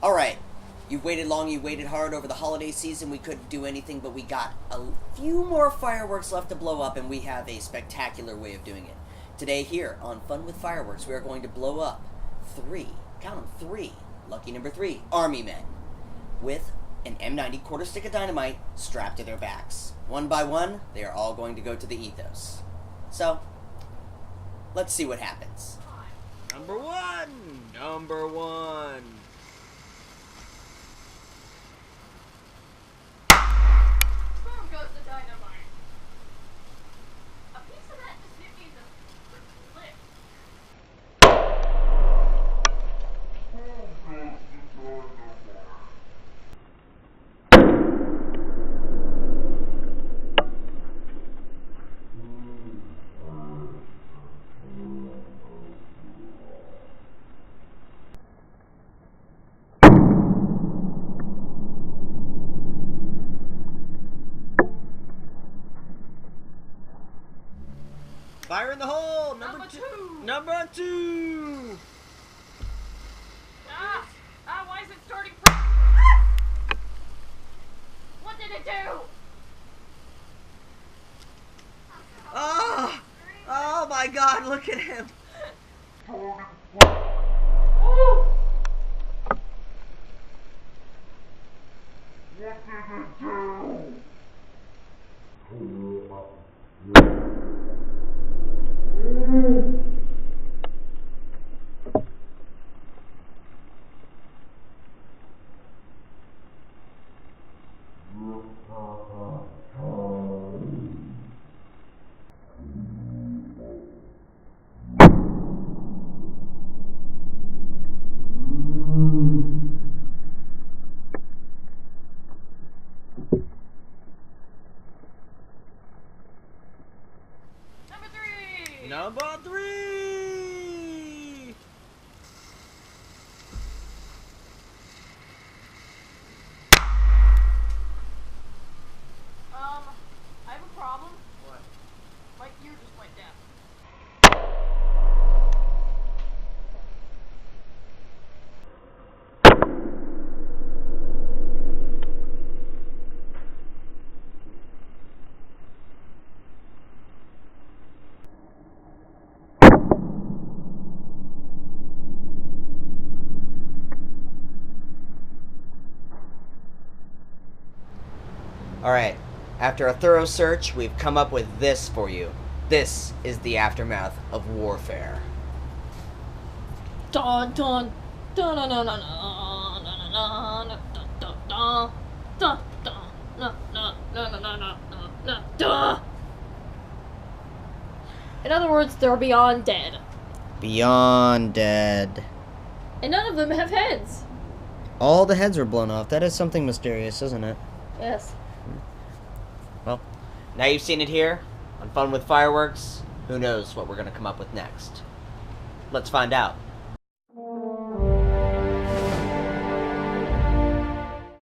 Alright, you've waited long, you waited hard over the holiday season. We couldn't do anything, but we got a few more fireworks left to blow up, and we have a spectacular way of doing it. Today here on Fun with Fireworks, we are going to blow up three, lucky number 3, army men with an M90 quarter stick of dynamite strapped to their backs. One by one, they are all going to go to the ethos. So, let's see what happens. Number one. Boom goes the dynamite. A piece of that just hit me in the lip. Fire in the hole! Number two! Number 2! Why is it starting? What did it do? Oh my god, look at him! Number 3! I have a problem. What? My ear just went down. Alright, after a thorough search, we've come up with this for you. This is the aftermath of warfare. Dun dun dun dun dun dun dun dun dun. In other words, they're beyond dead. Beyond dead. And none of them have heads. All the heads were blown off. That is something mysterious, isn't it? Yes. Well, now you've seen it here on Fun with Fireworks. Who knows what we're going to come up with next? Let's find out.